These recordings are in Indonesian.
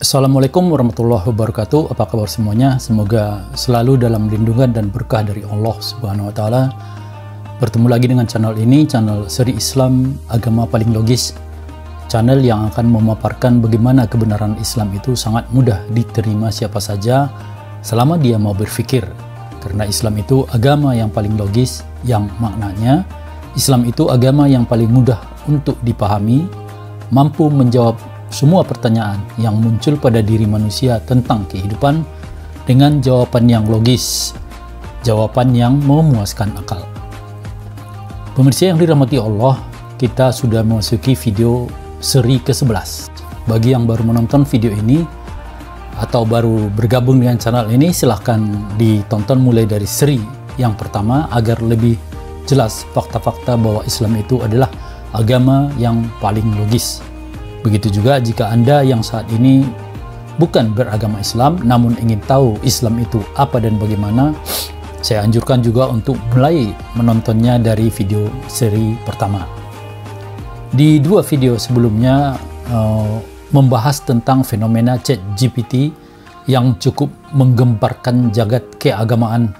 Assalamualaikum warahmatullahi wabarakatuh. Apa kabar semuanya? Semoga selalu dalam lindungan dan berkah dari Allah Subhanahu wa taala. Bertemu lagi dengan channel ini, channel Seri Islam Agama Paling Logis. Channel yang akan memaparkan bagaimana kebenaran Islam itu sangat mudah diterima siapa saja selama dia mau berpikir. Karena Islam itu agama yang paling logis, yang maknanya Islam itu agama yang paling mudah untuk dipahami, mampu menjawab semua pertanyaan yang muncul pada diri manusia tentang kehidupan dengan jawaban yang logis, jawaban yang memuaskan akal. Pemirsa yang dirahmati Allah, kita sudah memasuki video seri ke-11. Bagi yang baru menonton video ini atau baru bergabung dengan channel ini, silahkan ditonton mulai dari seri yang pertama agar lebih jelas fakta-fakta bahwa Islam itu adalah agama yang paling logis. Begitu juga jika Anda yang saat ini bukan beragama Islam namun ingin tahu Islam itu apa dan bagaimana, saya anjurkan juga untuk mulai menontonnya dari video seri pertama. Di dua video sebelumnya membahas tentang fenomena ChatGPT yang cukup menggemparkan jagat keagamaan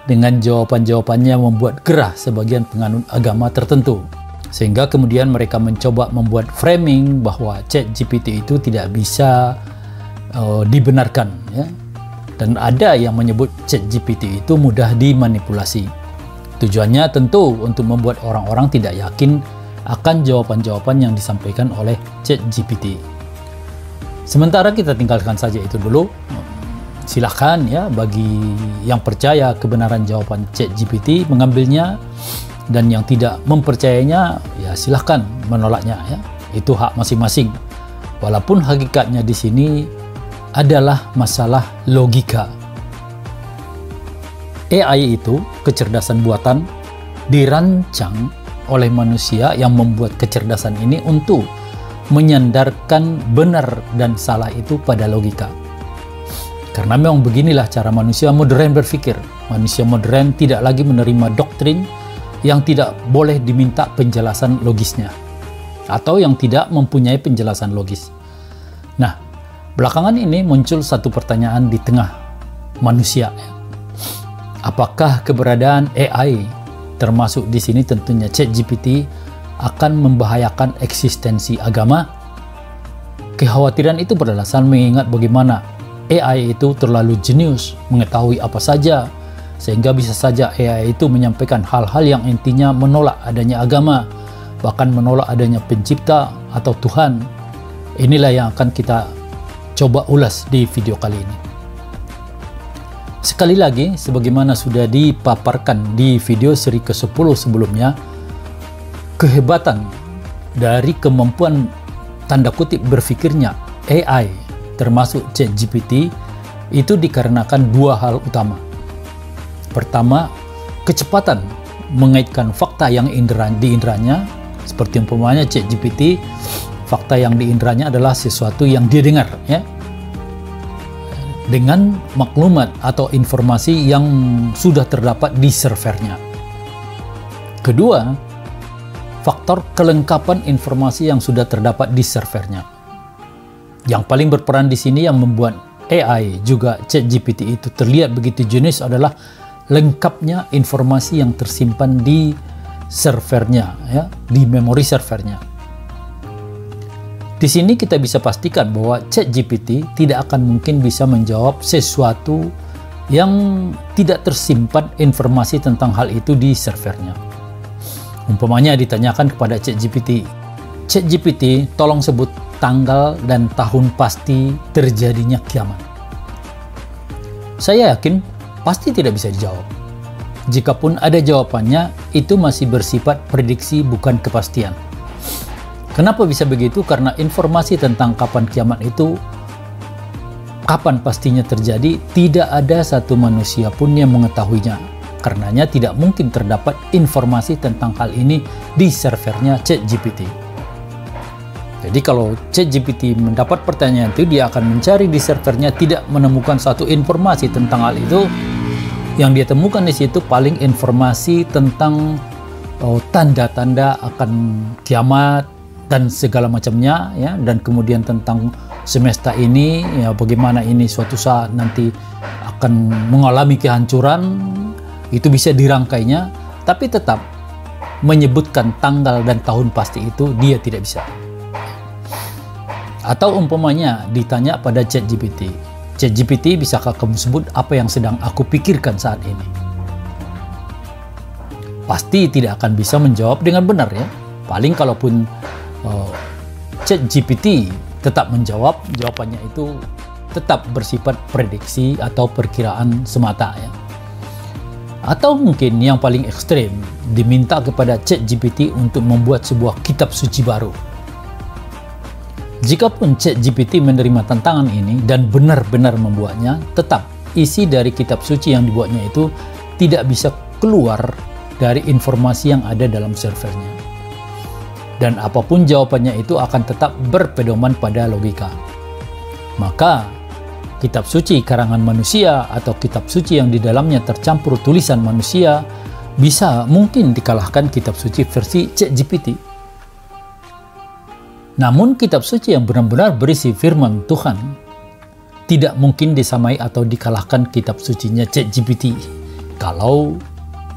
dengan jawaban-jawabannya membuat gerah sebagian penganut agama tertentu. Sehingga kemudian mereka mencoba membuat framing bahwa ChatGPT itu tidak bisa dibenarkan, ya. Dan ada yang menyebut ChatGPT itu mudah dimanipulasi. Tujuannya tentu untuk membuat orang-orang tidak yakin akan jawaban-jawaban yang disampaikan oleh ChatGPT. Sementara kita tinggalkan saja itu dulu. Silahkan ya bagi yang percaya kebenaran jawaban ChatGPT mengambilnya, dan yang tidak mempercayainya ya silahkan menolaknya, ya. Itu hak masing-masing. Walaupun hakikatnya di sini adalah masalah logika. AI itu kecerdasan buatan dirancang oleh manusia yang membuat kecerdasan ini untuk menyandarkan benar dan salah itu pada logika. Karena memang beginilah cara manusia modern berpikir. Manusia modern tidak lagi menerima doktrin yang tidak boleh diminta penjelasan logisnya atau yang tidak mempunyai penjelasan logis. Nah, belakangan ini muncul satu pertanyaan di tengah manusia. Apakah keberadaan AI, termasuk di sini tentunya ChatGPT, akan membahayakan eksistensi agama? Kekhawatiran itu berdasarkan mengingat bagaimana AI itu terlalu jenius, mengetahui apa saja, sehingga bisa saja AI itu menyampaikan hal-hal yang intinya menolak adanya agama, bahkan menolak adanya pencipta atau Tuhan. Inilah yang akan kita coba ulas di video kali ini. Sekali lagi, sebagaimana sudah dipaparkan di video seri ke-10 sebelumnya, kehebatan dari kemampuan tanda kutip berpikirnya AI, termasuk ChatGPT, itu dikarenakan dua hal utama. Pertama, kecepatan mengaitkan fakta yang diinderanya, seperti umpamanya ChatGPT, fakta yang diinderanya adalah sesuatu yang dia dengar, ya, dengan maklumat atau informasi yang sudah terdapat di servernya. Kedua, faktor kelengkapan informasi yang sudah terdapat di servernya. Yang paling berperan di sini yang membuat AI juga ChatGPT itu terlihat begitu jenius adalah lengkapnya informasi yang tersimpan di servernya, ya, di memori servernya. Di sini kita bisa pastikan bahwa ChatGPT tidak akan mungkin bisa menjawab sesuatu yang tidak tersimpan informasi tentang hal itu di servernya. Umpamanya ditanyakan kepada ChatGPT, "ChatGPT, tolong sebut tanggal dan tahun pasti terjadinya kiamat." Saya yakin pasti tidak bisa dijawab. Jikapun ada jawabannya, itu masih bersifat prediksi bukan kepastian. Kenapa bisa begitu? Karena informasi tentang kapan kiamat itu, kapan pastinya terjadi, tidak ada satu manusia pun yang mengetahuinya. Karenanya tidak mungkin terdapat informasi tentang hal ini di servernya ChatGPT. Jadi kalau ChatGPT mendapat pertanyaan itu, dia akan mencari di servernya, tidak menemukan satu informasi tentang hal itu. Yang dia temukan di situ paling informasi tentang tanda-tanda akan kiamat dan segala macamnya, ya, dan kemudian tentang semesta ini, ya bagaimana ini suatu saat nanti akan mengalami kehancuran, itu bisa dirangkainya, tapi tetap menyebutkan tanggal dan tahun pasti itu dia tidak bisa. Atau umpamanya ditanya pada ChatGPT, ChatGPT, bisakah kamu sebut apa yang sedang aku pikirkan saat ini? Pasti tidak akan bisa menjawab dengan benar ya. Paling kalaupun ChatGPT tetap menjawab, jawabannya itu tetap bersifat prediksi atau perkiraan semata ya. Atau mungkin yang paling ekstrem, diminta kepada ChatGPT untuk membuat sebuah kitab suci baru. Jikapun ChatGPT menerima tantangan ini dan benar-benar membuatnya, tetap isi dari kitab suci yang dibuatnya itu tidak bisa keluar dari informasi yang ada dalam servernya. Dan apapun jawabannya itu akan tetap berpedoman pada logika. Maka, kitab suci karangan manusia atau kitab suci yang di dalamnya tercampur tulisan manusia bisa mungkin dikalahkan kitab suci versi ChatGPT. Namun kitab suci yang benar-benar berisi firman Tuhan tidak mungkin disamai atau dikalahkan kitab sucinya ChatGPT. Kalau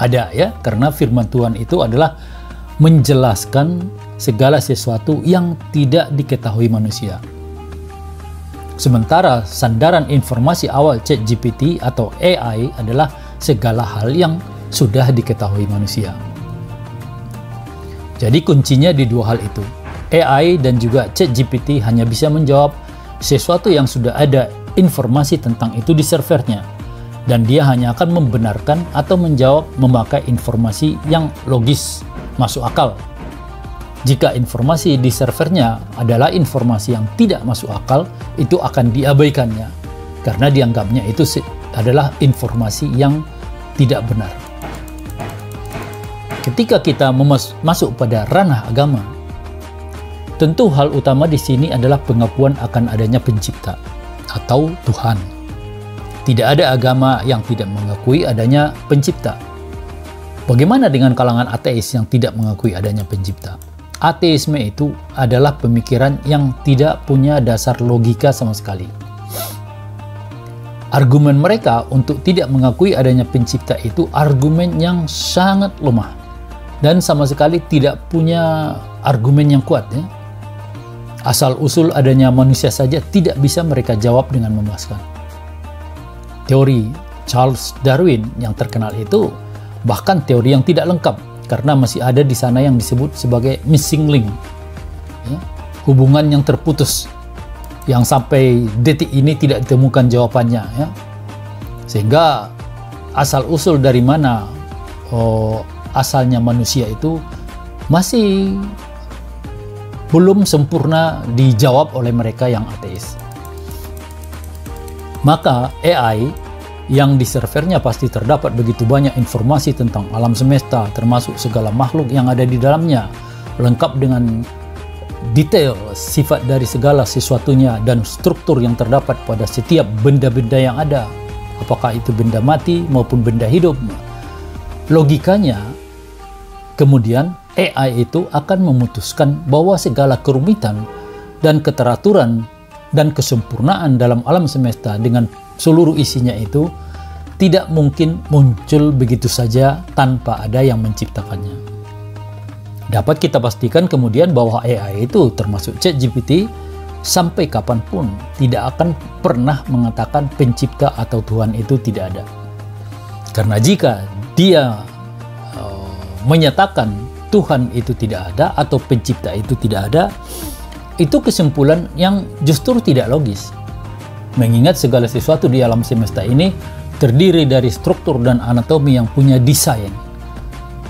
ada ya, karena firman Tuhan itu adalah menjelaskan segala sesuatu yang tidak diketahui manusia. Sementara sandaran informasi awal ChatGPT atau AI adalah segala hal yang sudah diketahui manusia. Jadi kuncinya di dua hal itu. AI dan juga ChatGPT hanya bisa menjawab sesuatu yang sudah ada informasi tentang itu di servernya. Dan dia hanya akan membenarkan atau menjawab memakai informasi yang logis, masuk akal. Jika informasi di servernya adalah informasi yang tidak masuk akal, itu akan diabaikannya. Karena dianggapnya itu adalah informasi yang tidak benar. Ketika kita masuk pada ranah agama, tentu hal utama di sini adalah pengakuan akan adanya pencipta atau Tuhan. Tidak ada agama yang tidak mengakui adanya pencipta. Bagaimana dengan kalangan ateis yang tidak mengakui adanya pencipta? Ateisme itu adalah pemikiran yang tidak punya dasar logika sama sekali. Argumen mereka untuk tidak mengakui adanya pencipta itu argumen yang sangat lemah dan sama sekali tidak punya argumen yang kuat ya. Asal-usul adanya manusia saja tidak bisa mereka jawab dengan memuaskan. Teori Charles Darwin yang terkenal itu bahkan teori yang tidak lengkap karena masih ada di sana yang disebut sebagai missing link, ya, hubungan yang terputus yang sampai detik ini tidak ditemukan jawabannya, ya. Sehingga asal-usul dari mana asalnya manusia itu masih belum sempurna dijawab oleh mereka yang ateis. Maka AI yang di servernya pasti terdapat begitu banyak informasi tentang alam semesta, termasuk segala makhluk yang ada di dalamnya, lengkap dengan detail sifat dari segala sesuatunya dan struktur yang terdapat pada setiap benda-benda yang ada, apakah itu benda mati maupun benda hidup. Logikanya, kemudian AI itu akan memutuskan bahwa segala kerumitan dan keteraturan dan kesempurnaan dalam alam semesta dengan seluruh isinya itu tidak mungkin muncul begitu saja tanpa ada yang menciptakannya. Dapat kita pastikan kemudian bahwa AI itu termasuk ChatGPT sampai kapanpun tidak akan pernah mengatakan pencipta atau Tuhan itu tidak ada. Karena jika dia menyatakan Tuhan itu tidak ada atau pencipta itu tidak ada, itu kesimpulan yang justru tidak logis. Mengingat segala sesuatu di alam semesta ini terdiri dari struktur dan anatomi yang punya desain,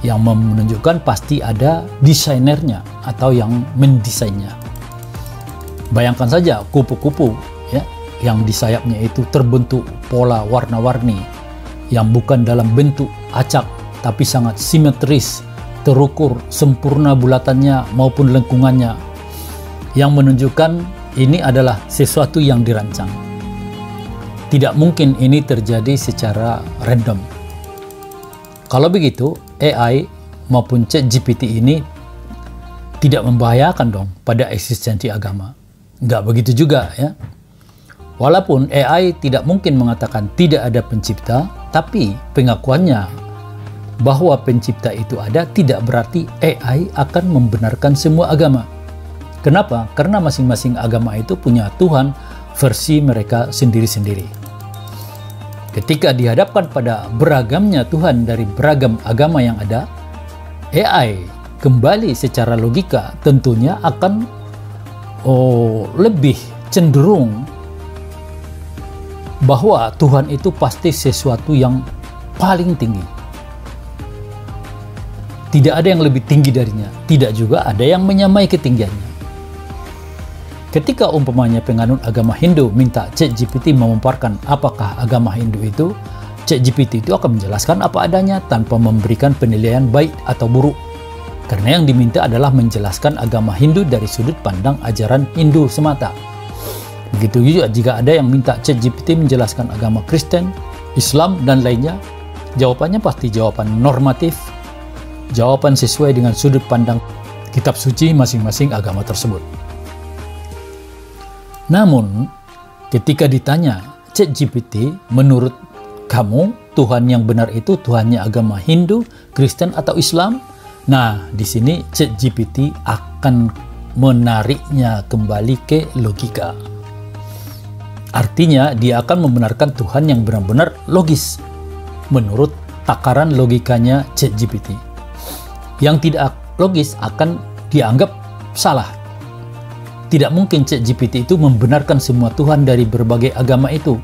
yang menunjukkan pasti ada desainernya atau yang mendesainnya. Bayangkan saja kupu-kupu ya, yang di sayapnya itu terbentuk pola warna-warni yang bukan dalam bentuk acak tapi sangat simetris, terukur, sempurna bulatannya maupun lengkungannya, yang menunjukkan ini adalah sesuatu yang dirancang. Tidak mungkin ini terjadi secara random. Kalau begitu, AI maupun ChatGPT ini tidak membahayakan dong pada eksistensi agama. Nggak begitu juga ya. Walaupun AI tidak mungkin mengatakan tidak ada pencipta, tapi pengakuannya bahwa pencipta itu ada tidak berarti AI akan membenarkan semua agama. Kenapa? Karena masing-masing agama itu punya Tuhan versi mereka sendiri-sendiri. Ketika dihadapkan pada beragamnya Tuhan dari beragam agama yang ada, AI kembali secara logika tentunya akan lebih cenderung bahwa Tuhan itu pasti sesuatu yang paling tinggi. Tidak ada yang lebih tinggi darinya, tidak juga ada yang menyamai ketinggiannya. Ketika umpamanya penganut agama Hindu minta ChatGPT memaparkan apakah agama Hindu itu, ChatGPT itu akan menjelaskan apa adanya tanpa memberikan penilaian baik atau buruk. Karena yang diminta adalah menjelaskan agama Hindu dari sudut pandang ajaran Hindu semata. Begitu juga jika ada yang minta ChatGPT menjelaskan agama Kristen, Islam, dan lainnya, jawabannya pasti jawaban normatif, jawaban sesuai dengan sudut pandang kitab suci masing-masing agama tersebut. Namun, ketika ditanya, ChatGPT, menurut kamu, Tuhan yang benar itu Tuhannya agama Hindu, Kristen, atau Islam? Nah, di sini ChatGPT akan menariknya kembali ke logika. Artinya, dia akan membenarkan Tuhan yang benar-benar logis menurut takaran logikanya ChatGPT. Yang tidak logis akan dianggap salah. Tidak mungkin ChatGPT itu membenarkan semua Tuhan dari berbagai agama itu,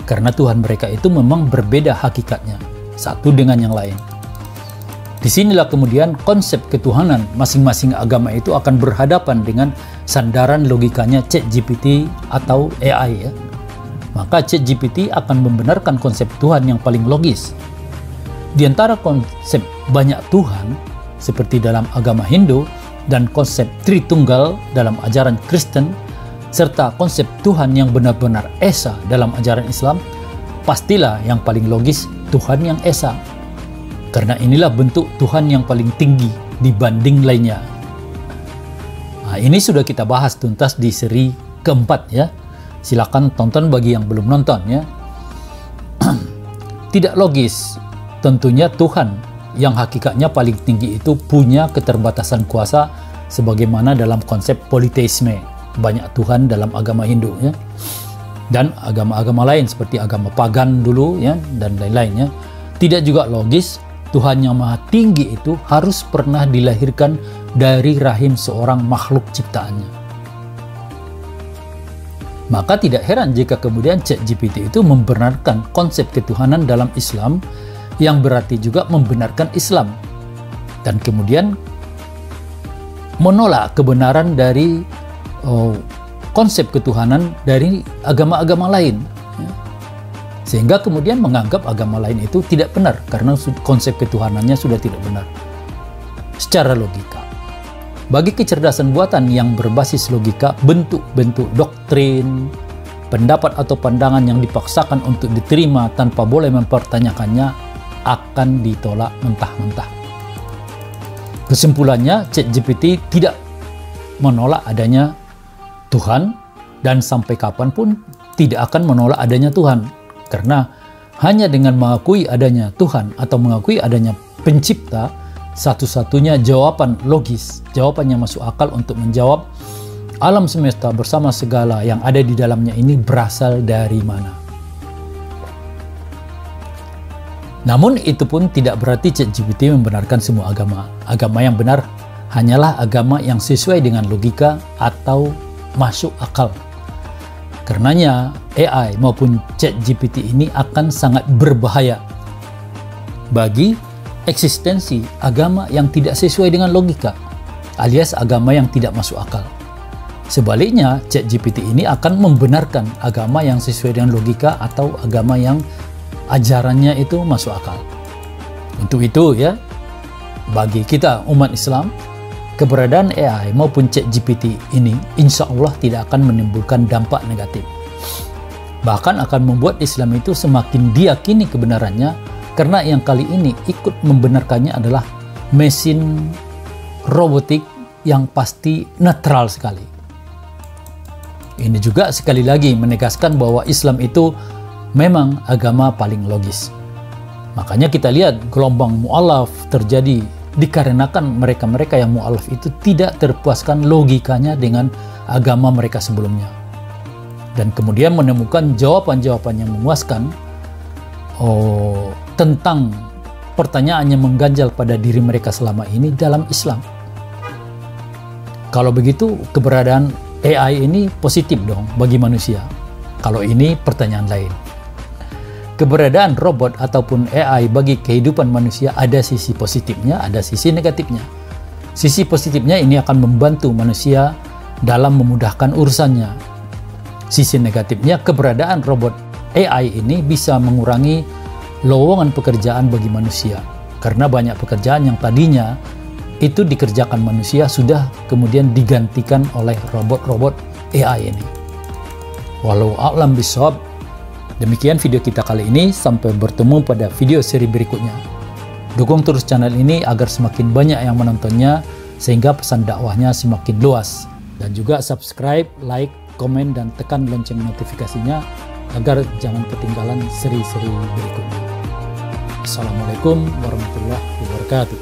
karena Tuhan mereka itu memang berbeda hakikatnya, satu dengan yang lain. Disinilah kemudian konsep ketuhanan masing-masing agama itu akan berhadapan dengan sandaran logikanya ChatGPT atau AI ya. Maka ChatGPT akan membenarkan konsep Tuhan yang paling logis. Di antara konsep banyak Tuhan, seperti dalam agama Hindu, dan konsep Tritunggal dalam ajaran Kristen, serta konsep Tuhan yang benar-benar Esa dalam ajaran Islam, pastilah yang paling logis Tuhan yang Esa. Karena inilah bentuk Tuhan yang paling tinggi dibanding lainnya. Nah, ini sudah kita bahas tuntas di seri keempat ya. Silakan tonton bagi yang belum nonton ya. Tidak logis tentunya Tuhan yang hakikatnya paling tinggi itu punya keterbatasan kuasa sebagaimana dalam konsep politeisme, banyak Tuhan dalam agama Hindu ya. Dan agama-agama lain seperti agama pagan dulu ya dan lain-lain ya. Tidak juga logis Tuhan yang maha tinggi itu harus pernah dilahirkan dari rahim seorang makhluk ciptaannya. Maka tidak heran jika kemudian ChatGPT itu membenarkan konsep ketuhanan dalam Islam yang berarti juga membenarkan Islam. Dan kemudian menolak kebenaran dari konsep ketuhanan dari agama-agama lain. Sehingga kemudian menganggap agama lain itu tidak benar karena konsep ketuhanannya sudah tidak benar. Secara logika. Bagi kecerdasan buatan yang berbasis logika, bentuk-bentuk doktrin, pendapat atau pandangan yang dipaksakan untuk diterima tanpa boleh mempertanyakannya akan ditolak mentah-mentah. Kesimpulannya, ChatGPT tidak menolak adanya Tuhan dan sampai kapanpun tidak akan menolak adanya Tuhan. Karena hanya dengan mengakui adanya Tuhan atau mengakui adanya pencipta, satu-satunya jawaban logis, jawaban yang masuk akal untuk menjawab alam semesta bersama segala yang ada di dalamnya ini berasal dari mana. Namun itu pun tidak berarti ChatGPT membenarkan semua agama. Agama yang benar hanyalah agama yang sesuai dengan logika atau masuk akal. Karenanya AI maupun ChatGPT ini akan sangat berbahaya bagi eksistensi agama yang tidak sesuai dengan logika, alias agama yang tidak masuk akal. Sebaliknya, ChatGPT ini akan membenarkan agama yang sesuai dengan logika atau agama yang ajarannya itu masuk akal. Untuk itu ya, bagi kita umat Islam, keberadaan AI maupun ChatGPT ini insya Allah tidak akan menimbulkan dampak negatif. Bahkan akan membuat Islam itu semakin diyakini kebenarannya, karena yang kali ini ikut membenarkannya adalah mesin robotik yang pasti netral sekali. Ini juga sekali lagi menegaskan bahwa Islam itu memang agama paling logis. Makanya kita lihat gelombang mu'alaf terjadi dikarenakan mereka-mereka yang mu'alaf itu tidak terpuaskan logikanya dengan agama mereka sebelumnya. Dan kemudian menemukan jawaban-jawaban yang memuaskan tentang pertanyaan yang mengganjal pada diri mereka selama ini dalam Islam. Kalau begitu, keberadaan AI ini positif dong bagi manusia. Kalau ini pertanyaan lain. Keberadaan robot ataupun AI bagi kehidupan manusia ada sisi positifnya, ada sisi negatifnya. Sisi positifnya ini akan membantu manusia dalam memudahkan urusannya. Sisi negatifnya, keberadaan robot AI ini bisa mengurangi lowongan pekerjaan bagi manusia. Karena banyak pekerjaan yang tadinya itu dikerjakan manusia sudah kemudian digantikan oleh robot-robot AI ini. Walau a'lam bishawab. Demikian video kita kali ini, sampai bertemu pada video seri berikutnya. Dukung terus channel ini agar semakin banyak yang menontonnya, sehingga pesan dakwahnya semakin luas. Dan juga subscribe, like, komen, dan tekan lonceng notifikasinya agar jangan ketinggalan seri-seri berikutnya. Assalamualaikum warahmatullahi wabarakatuh.